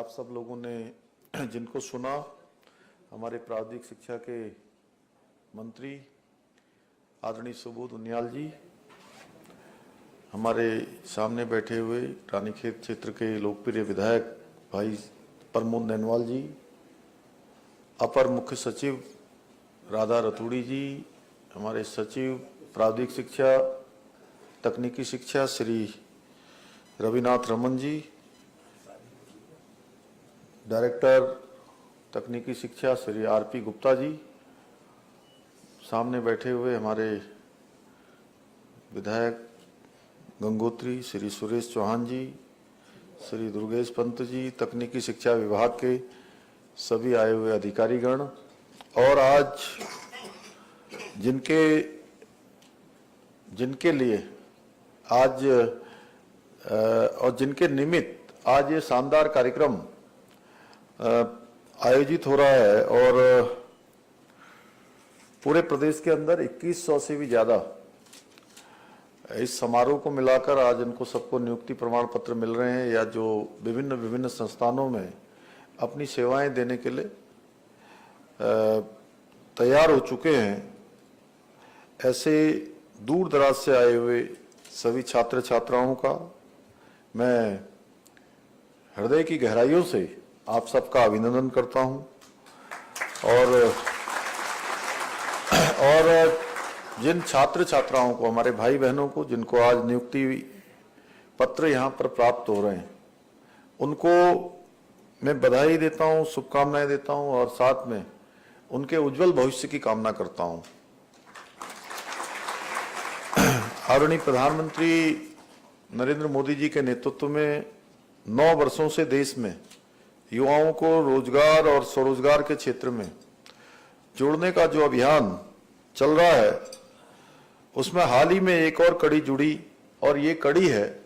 आप सब लोगों ने जिनको सुना, हमारे प्रावधिक शिक्षा के मंत्री आदरणीय सुबोध उनियाल जी, हमारे सामने बैठे हुए रानीखेत क्षेत्र के लोकप्रिय विधायक भाई प्रमोद नैनवाल जी, अपर मुख्य सचिव राधा रतूड़ी जी, हमारे सचिव प्रावधिक शिक्षा तकनीकी शिक्षा श्री रविनाथ रमन जी, डायरेक्टर तकनीकी शिक्षा श्री आरपी गुप्ता जी, सामने बैठे हुए हमारे विधायक गंगोत्री श्री सुरेश चौहान जी, श्री दुर्गेश पंत जी, तकनीकी शिक्षा विभाग के सभी आए हुए अधिकारीगण, और आज जिनके लिए आज और जिनके निमित्त आज ये शानदार कार्यक्रम आयोजित हो रहा है, और पूरे प्रदेश के अंदर 2100 से भी ज्यादा इस समारोह को मिलाकर आज इनको सबको नियुक्ति प्रमाण पत्र मिल रहे हैं, या जो विभिन्न संस्थानों में अपनी सेवाएं देने के लिए तैयार हो चुके हैं। ऐसे दूर दराज से आए हुए सभी छात्र छात्राओं का मैं हृदय की गहराइयों से आप सबका अभिनंदन करता हूं, और जिन छात्र छात्राओं को, हमारे भाई बहनों को जिनको आज नियुक्ति पत्र यहां पर प्राप्त हो रहे हैं, उनको मैं बधाई देता हूं, शुभकामनाएं देता हूं, और साथ में उनके उज्जवल भविष्य की कामना करता हूं। आदरणीय प्रधानमंत्री नरेंद्र मोदी जी के नेतृत्व में 9 वर्षों से देश में युवाओं को रोजगार और स्वरोजगार के क्षेत्र में जोड़ने का जो अभियान चल रहा है, उसमें हाल ही में एक और कड़ी जुड़ी, और ये कड़ी है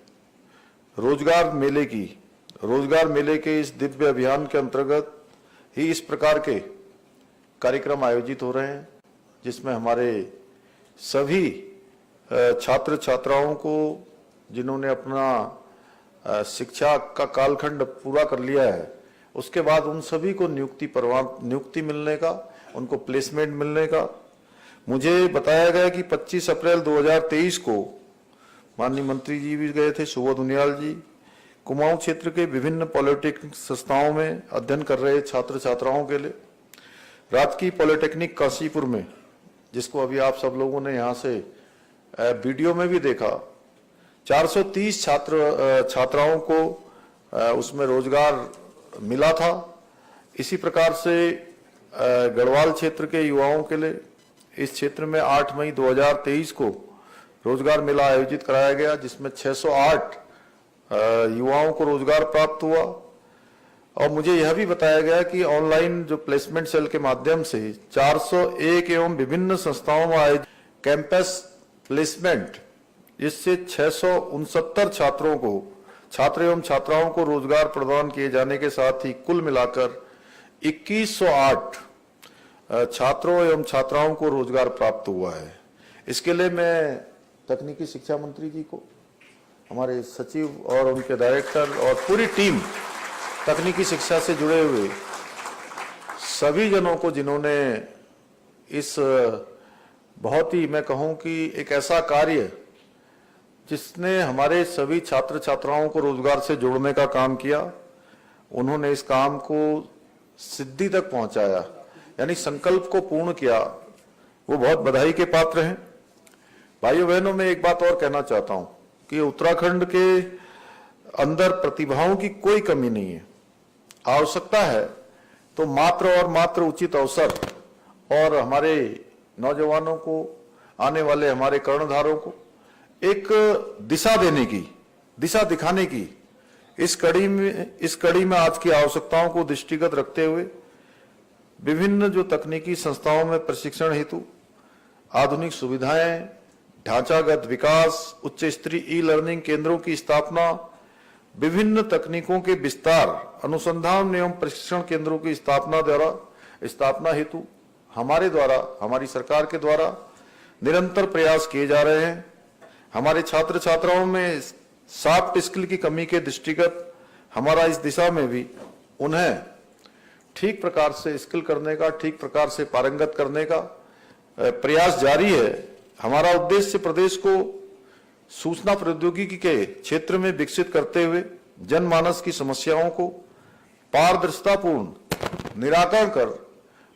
रोजगार मेले की। रोजगार मेले के इस दिव्य अभियान के अंतर्गत ही इस प्रकार के कार्यक्रम आयोजित हो रहे हैं, जिसमें हमारे सभी छात्र छात्राओं को, जिन्होंने अपना शिक्षा का कालखंड पूरा कर लिया है, उसके बाद उन सभी को नियुक्ति मिलने का, उनको प्लेसमेंट मिलने का। मुझे बताया गया कि 25 अप्रैल 2023 को माननीय मंत्री जी भी गए थे, सुबोध उनियाल जी, कुमाऊं क्षेत्र के विभिन्न पॉलिटेक्निक संस्थाओं में अध्ययन कर रहे छात्र छात्राओं के लिए राजकीय पॉलिटेक्निक काशीपुर में, जिसको अभी आप सब लोगों ने यहाँ से वीडियो में भी देखा, 430 छात्राओं को उसमें रोजगार मिला था। इसी प्रकार से गढ़वाल क्षेत्र के युवाओं के लिए इस क्षेत्र में 8 मई 2023 को रोजगार मेला आयोजित कराया गया, जिसमें 608 युवाओं को रोजगार प्राप्त हुआ। और मुझे यह भी बताया गया कि ऑनलाइन जो प्लेसमेंट सेल के माध्यम से 401 एवं विभिन्न संस्थाओं में आयोजित कैंपस प्लेसमेंट, इससे 669 छात्र एवं छात्राओं को रोजगार प्रदान किए जाने के साथ ही कुल मिलाकर 2108 छात्रों एवं छात्राओं को रोजगार प्राप्त हुआ है। इसके लिए मैं तकनीकी शिक्षा मंत्री जी को, हमारे सचिव और उनके डायरेक्टर और पूरी टीम तकनीकी शिक्षा से जुड़े हुए सभी जनों को, जिन्होंने इस बहुत ही, मैं कहूं कि एक ऐसा कार्य जिसने हमारे सभी छात्र छात्राओं को रोजगार से जोड़ने का काम किया, उन्होंने इस काम को सिद्धि तक पहुंचाया, यानी संकल्प को पूर्ण किया, वो बहुत बधाई के पात्र हैं। भाइयों बहनों, मैं एक बात और कहना चाहता हूं कि उत्तराखंड के अंदर प्रतिभाओं की कोई कमी नहीं है। आवश्यकता है तो मात्र और मात्र उचित अवसर, और हमारे नौजवानों को, आने वाले हमारे कर्णधारों को एक दिशा देने की, दिशा दिखाने की, इस कड़ी में आज की आवश्यकताओं को दृष्टिगत रखते हुए विभिन्न जो तकनीकी संस्थाओं में प्रशिक्षण हेतु आधुनिक सुविधाएं, ढांचागत विकास, उच्च स्तरीय ई लर्निंग केंद्रों की स्थापना, विभिन्न तकनीकों के विस्तार, अनुसंधान एवं प्रशिक्षण केंद्रों की स्थापना हेतु हमारे द्वारा, हमारी सरकार के द्वारा निरंतर प्रयास किए जा रहे हैं। हमारे छात्र छात्राओं में सॉफ्ट स्किल की कमी के दृष्टिगत हमारा इस दिशा में भी उन्हें ठीक प्रकार से स्किल करने का, ठीक प्रकार से पारंगत करने का प्रयास जारी है। हमारा उद्देश्य प्रदेश को सूचना प्रौद्योगिकी के क्षेत्र में विकसित करते हुए जनमानस की समस्याओं को पारदर्शितापूर्ण निराकरण कर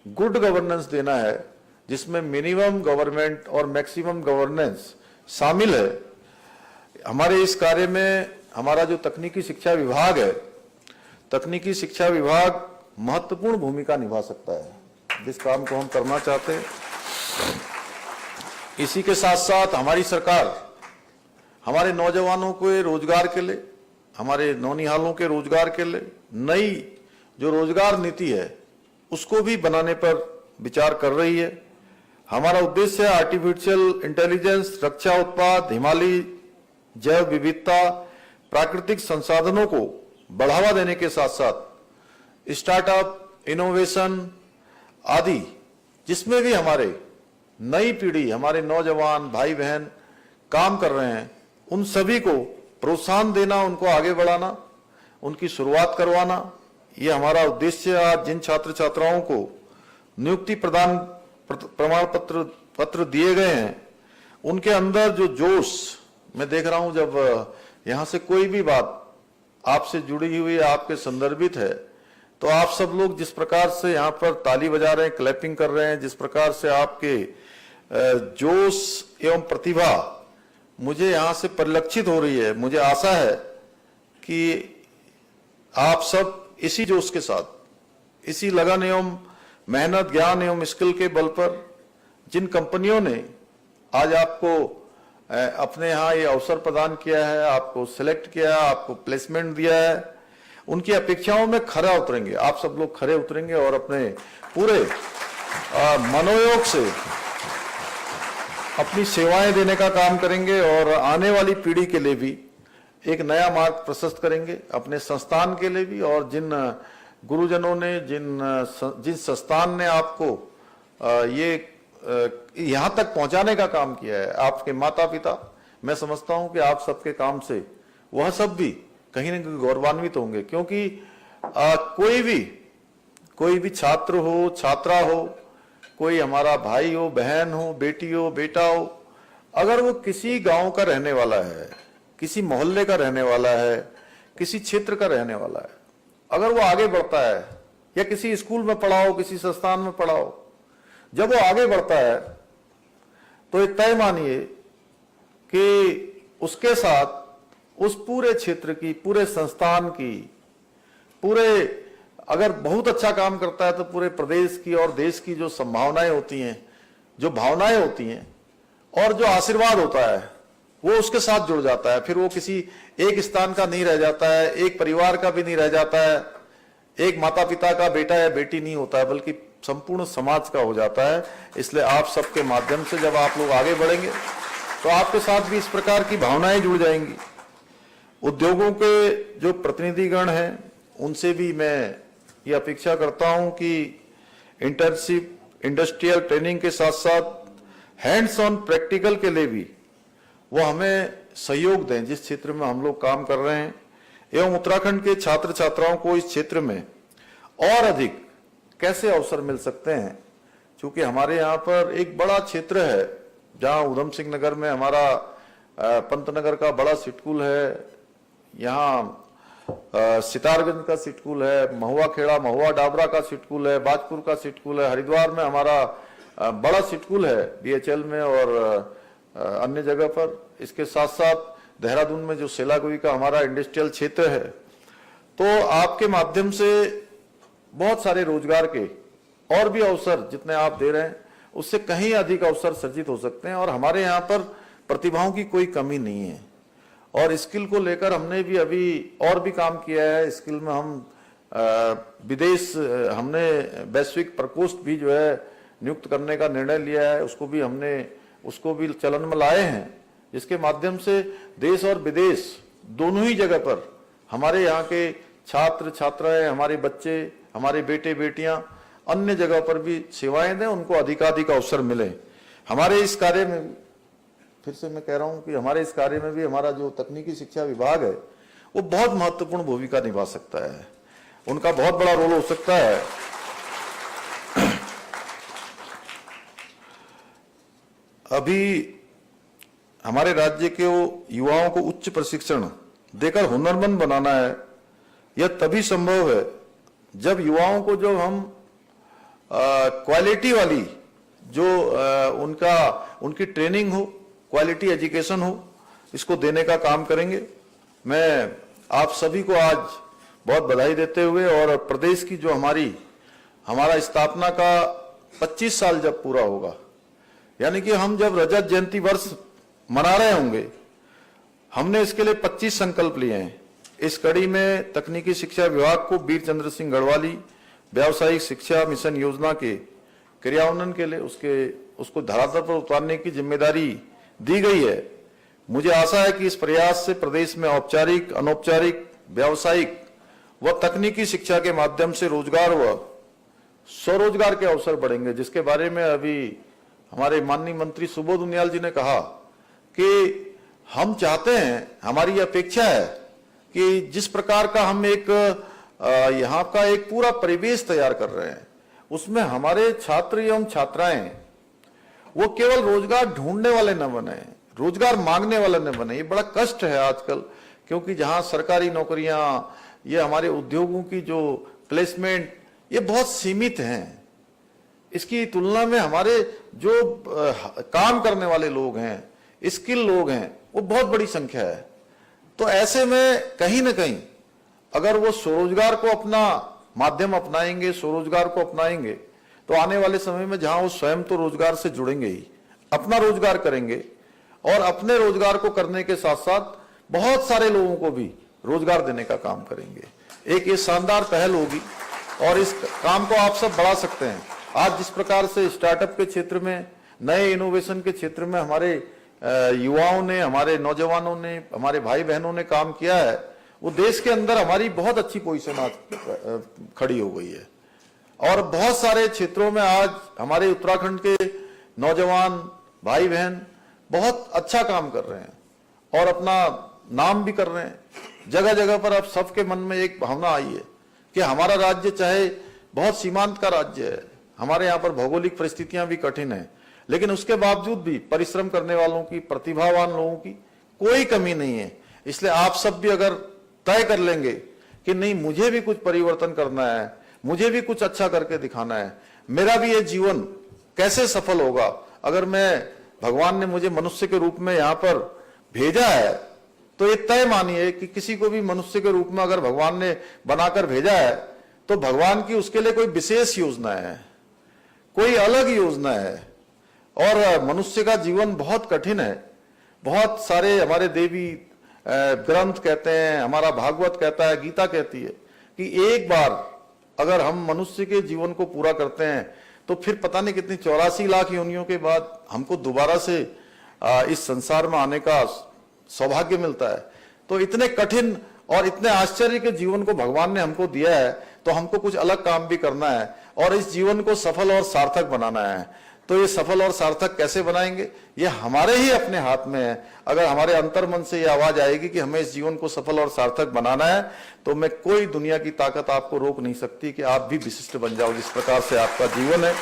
गुड गवर्नेंस देना है, जिसमें मिनिमम गवर्नमेंट और मैक्सिमम गवर्नेंस शामिल है। हमारे इस कार्य में हमारा जो तकनीकी शिक्षा विभाग है, तकनीकी शिक्षा विभाग महत्वपूर्ण भूमिका निभा सकता है जिस काम को हम करना चाहते हैं। इसी के साथ साथ हमारी सरकार हमारे नौजवानों के रोजगार के लिए, हमारे नौनिहालों के रोजगार के लिए नई जो रोजगार नीति है उसको भी बनाने पर विचार कर रही है। हमारा उद्देश्य है आर्टिफिशियल इंटेलिजेंस, रक्षा उत्पाद, हिमालयी जैव विविधता, प्राकृतिक संसाधनों को बढ़ावा देने के साथ साथ स्टार्टअप, इनोवेशन आदि, जिसमें भी हमारे नई पीढ़ी, हमारे नौजवान भाई बहन काम कर रहे हैं, उन सभी को प्रोत्साहन देना, उनको आगे बढ़ाना, उनकी शुरुआत करवाना, ये हमारा उद्देश्य है। आज जिन छात्र छात्राओं को नियुक्ति प्रमाण पत्र दिए गए हैं, उनके अंदर जो जोश मैं देख रहा हूं, जब यहां से कोई भी बात आपसे जुड़ी हुई है, आपके संदर्भित है, तो आप सब लोग जिस प्रकार से यहाँ पर ताली बजा रहे हैं, क्लैपिंग कर रहे हैं, जिस प्रकार से आपके जोश एवं प्रतिभा मुझे यहाँ से परिलक्षित हो रही है, मुझे आशा है कि आप सब इसी जोश के साथ, इसी लगन एवं मेहनत, ज्ञान एवं स्किल के बल पर जिन कंपनियों ने आज आपको अपने यहाँ ये अवसर प्रदान किया है, आपको सिलेक्ट किया है, आपको प्लेसमेंट दिया है, उनकी अपेक्षाओं में खरा उतरेंगे। आप सब लोग खरे उतरेंगे और अपने पूरे मनोयोग से अपनी सेवाएं देने का काम करेंगे और आने वाली पीढ़ी के लिए भी एक नया मार्ग प्रशस्त करेंगे, अपने संस्थान के लिए भी। और जिन गुरुजनों ने, जिन संस्थान ने आपको ये यहाँ तक पहुंचाने का काम किया है, आपके माता पिता, मैं समझता हूं कि आप सबके काम से वह सब भी कहीं न कहीं गौरवान्वित होंगे, क्योंकि कोई भी छात्र हो, छात्रा हो, कोई हमारा भाई हो, बहन हो, बेटी हो, बेटा हो, अगर वो किसी गांव का रहने वाला है, किसी मोहल्ले का रहने वाला है, किसी क्षेत्र का रहने वाला है, अगर वो आगे बढ़ता है या किसी स्कूल में पढ़ा हो, किसी संस्थान में पढ़ा हो, जब वो आगे बढ़ता है तो ये तय मानिए कि उसके साथ उस पूरे क्षेत्र की, पूरे संस्थान की, पूरे, अगर बहुत अच्छा काम करता है तो पूरे प्रदेश की और देश की जो संभावनाएं होती हैं, जो भावनाएं होती हैं और जो आशीर्वाद होता है, वो उसके साथ जुड़ जाता है। फिर वो किसी एक स्थान का नहीं रह जाता है, एक परिवार का भी नहीं रह जाता है, एक माता पिता का बेटा या बेटी नहीं होता है, बल्कि संपूर्ण समाज का हो जाता है। इसलिए आप सबके माध्यम से जब आप लोग आगे बढ़ेंगे तो आपके साथ भी इस प्रकार की भावनाएं जुड़ जाएंगी। उद्योगों के जो प्रतिनिधिगण हैं, उनसे भी मैं ये अपेक्षा करता हूं कि इंटर्नशिप, इंडस्ट्रियल ट्रेनिंग के साथ साथ हैंड्स ऑन प्रैक्टिकल के लिए भी वो हमें सहयोग दें जिस क्षेत्र में हम लोग काम कर रहे हैं, एवं उत्तराखंड के छात्र छात्राओं को इस क्षेत्र में और अधिक कैसे अवसर मिल सकते हैं। क्योंकि हमारे यहाँ पर एक बड़ा क्षेत्र है, जहाँ उधम सिंह नगर में हमारा पंतनगर का बड़ा सिटकुल है, यहाँ सितारगंज का सिटकुल है, महुआ खेड़ा, महुआ डाबरा का सिटकुल है, बाजपुर का सिटकुल है, हरिद्वार में हमारा बड़ा सिटकुल है बीएचएल में और अन्य जगह पर। इसके साथ साथ देहरादून में जो सेलागुई का हमारा इंडस्ट्रियल क्षेत्र है। तो आपके माध्यम से बहुत सारे रोजगार के और भी अवसर जितने आप दे रहे हैं, उससे कहीं अधिक अवसर सृजित हो सकते हैं। और हमारे यहाँ पर प्रतिभाओं की कोई कमी नहीं है। और स्किल को लेकर हमने भी अभी और भी काम किया है। स्किल में हम विदेश, हमने वैश्विक प्रकोष्ठ भी जो है नियुक्त करने का निर्णय लिया है, उसको भी चलन में लाए हैं, जिसके माध्यम से देश और विदेश दोनों ही जगह पर हमारे यहाँ के छात्र छात्राएं, हमारे बच्चे, हमारे बेटे बेटियां अन्य जगह पर भी सेवाएं दें, उनको अधिकाधिक अवसर मिले। हमारे इस कार्य में, फिर से मैं कह रहा हूं कि हमारे इस कार्य में भी हमारा जो तकनीकी शिक्षा विभाग है वो बहुत महत्वपूर्ण भूमिका निभा सकता है। उनका बहुत बड़ा रोल हो सकता है। अभी हमारे राज्य के युवाओं को उच्च प्रशिक्षण देकर हुनरमंद बनाना है। यह तभी संभव है जब युवाओं को जो हम क्वालिटी वाली जो उनकी ट्रेनिंग हो, क्वालिटी एजुकेशन हो, इसको देने का काम करेंगे। मैं आप सभी को आज बहुत बधाई देते हुए और प्रदेश की जो हमारा स्थापना का 25 साल जब पूरा होगा, यानी कि हम जब रजत जयंती वर्ष मना रहे होंगे, हमने इसके लिए 25 संकल्प लिए हैं। इस कड़ी में तकनीकी शिक्षा विभाग को वीर चंद्र सिंह गढ़वाली व्यावसायिक शिक्षा मिशन योजना के क्रियान्वयन के लिए उसको धरातल पर उतारने की जिम्मेदारी दी गई है। मुझे आशा है कि इस प्रयास से प्रदेश में औपचारिक, अनौपचारिक, व्यावसायिक व तकनीकी शिक्षा के माध्यम से रोजगार व स्वरोजगार के अवसर बढ़ेंगे, जिसके बारे में अभी हमारे माननीय मंत्री सुबोध उनियाल जी ने कहा कि हम चाहते हैं, हमारी अपेक्षा है कि जिस प्रकार का हम यहाँ का एक पूरा परिवेश तैयार कर रहे हैं, उसमें हमारे छात्र एवं छात्राएं वो केवल रोजगार ढूंढने वाले न बने, रोजगार मांगने वाले न बने। ये बड़ा कष्ट है आजकल, क्योंकि जहां सरकारी नौकरियां, ये हमारे उद्योगों की जो प्लेसमेंट, ये बहुत सीमित हैं। इसकी तुलना में हमारे जो काम करने वाले लोग हैं, स्किल लोग हैं, वो बहुत बड़ी संख्या है। तो ऐसे में कहीं ना कहीं अगर वो स्वरोजगार को अपना माध्यम अपनाएंगे, स्वरोजगार को अपनाएंगे, तो आने वाले समय में जहां वो स्वयं तो रोजगार से जुड़ेंगे ही, अपना रोजगार करेंगे और अपने रोजगार को करने के साथ साथ बहुत सारे लोगों को भी रोजगार देने का काम करेंगे। एक ये शानदार पहल होगी और इस काम को आप सब बढ़ा सकते हैं। आज जिस प्रकार से स्टार्टअप के क्षेत्र में, नए इनोवेशन के क्षेत्र में हमारे युवाओं ने, हमारे नौजवानों ने, हमारे भाई बहनों ने काम किया है, वो देश के अंदर हमारी बहुत अच्छी पोजीशन आज खड़ी हो गई है। और बहुत सारे क्षेत्रों में आज हमारे उत्तराखंड के नौजवान भाई बहन बहुत अच्छा काम कर रहे हैं और अपना नाम भी कर रहे हैं। जगह जगह पर अब सबके मन में एक भावना आई है कि हमारा राज्य चाहे बहुत सीमांत का राज्य है, हमारे यहाँ पर भौगोलिक परिस्थितियां भी कठिन है, लेकिन उसके बावजूद भी परिश्रम करने वालों की, प्रतिभावान लोगों की कोई कमी नहीं है। इसलिए आप सब भी अगर तय कर लेंगे कि नहीं, मुझे भी कुछ परिवर्तन करना है, मुझे भी कुछ अच्छा करके दिखाना है, मेरा भी ये जीवन कैसे सफल होगा, अगर मैं, भगवान ने मुझे मनुष्य के रूप में यहाँ पर भेजा है, तो ये तय मानिए कि किसी को भी मनुष्य के रूप में अगर भगवान ने बनाकर भेजा है, तो भगवान की उसके लिए कोई विशेष योजना है, कोई अलग योजना है। और मनुष्य का जीवन बहुत कठिन है। बहुत सारे हमारे देवी ग्रंथ कहते हैं, हमारा भागवत कहता है, गीता कहती है कि एक बार अगर हम मनुष्य के जीवन को पूरा करते हैं, तो फिर पता नहीं कितनी 84 लाख योनियों के बाद हमको दोबारा से इस संसार में आने का सौभाग्य मिलता है। तो इतने कठिन और इतने आश्चर्य के जीवन को भगवान ने हमको दिया है, तो हमको कुछ अलग काम भी करना है और इस जीवन को सफल और सार्थक बनाना है। तो ये सफल और सार्थक कैसे बनाएंगे, ये हमारे ही अपने हाथ में है। अगर हमारे अंतर मन से ये आवाज आएगी कि हमें इस जीवन को सफल और सार्थक बनाना है, तो मैं कोई दुनिया की ताकत आपको रोक नहीं सकती कि आप भी विशिष्ट बन जाओ जिस प्रकार से आपका जीवन है।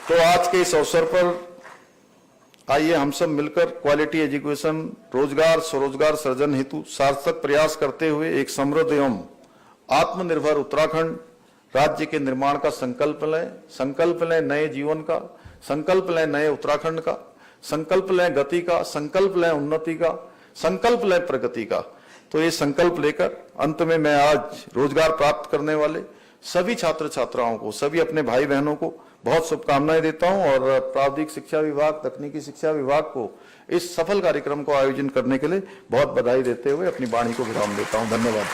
तो आज के इस अवसर पर आइए हम सब मिलकर क्वालिटी एजुकेशन, रोजगार, स्वरोजगार सृजन हेतु सार्थक प्रयास करते हुए एक समृद्ध एवं आत्मनिर्भर उत्तराखंड राज्य के निर्माण का संकल्प लें नए जीवन का, संकल्प लें नए उत्तराखंड का, संकल्प लें गति का, संकल्प लें उन्नति का, संकल्प लें प्रगति का। तो ये संकल्प लेकर अंत में मैं आज रोजगार प्राप्त करने वाले सभी छात्र छात्राओं को, सभी अपने भाई बहनों को बहुत शुभकामनाएं देता हूं और प्राविधिक शिक्षा विभाग, तकनीकी शिक्षा विभाग को इस सफल कार्यक्रम को आयोजन करने के लिए बहुत बधाई देते हुए अपनी वाणी को विराम देता हूं। धन्यवाद।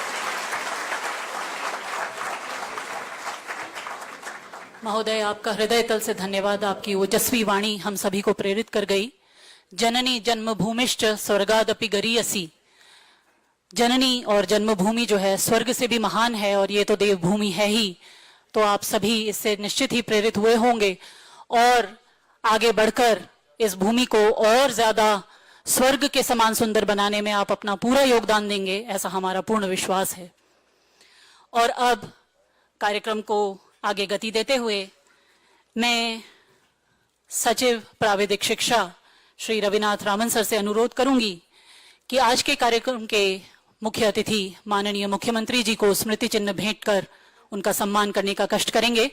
महोदय, आपका हृदय तल से धन्यवाद। आपकी ओजस्वी वाणी हम सभी को प्रेरित कर गई। जननी जन्मभूमिश्च स्वर्गादपि गरीयसी। जननी और जन्मभूमि जो है स्वर्ग से भी महान है और ये तो देवभूमि है ही। तो आप सभी इससे निश्चित ही प्रेरित हुए होंगे और आगे बढ़कर इस भूमि को और ज्यादा स्वर्ग के समान सुंदर बनाने में आप अपना पूरा योगदान देंगे, ऐसा हमारा पूर्ण विश्वास है। और अब कार्यक्रम को आगे गति देते हुए मैं सचिव प्राविधिक शिक्षा श्री रविनाथ रामन सर से अनुरोध करूंगी कि आज के कार्यक्रम के मुख्य अतिथि माननीय मुख्यमंत्री जी को स्मृति चिन्ह भेंट कर उनका सम्मान करने का कष्ट करेंगे।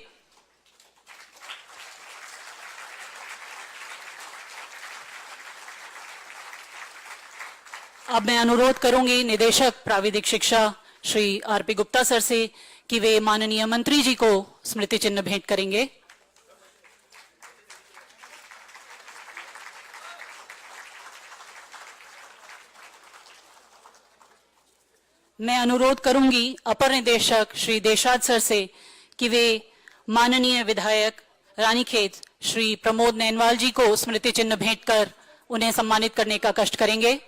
अब मैं अनुरोध करूंगी निदेशक प्राविधिक शिक्षा श्री आरपी गुप्ता सर से कि वे माननीय मंत्री जी को स्मृति चिन्ह भेंट करेंगे। मैं अनुरोध करूंगी अपर निदेशक श्री देशाद सर से कि वे माननीय विधायक रानीखेत श्री प्रमोद नैनवाल जी को स्मृति चिन्ह भेंट कर उन्हें सम्मानित करने का कष्ट करेंगे।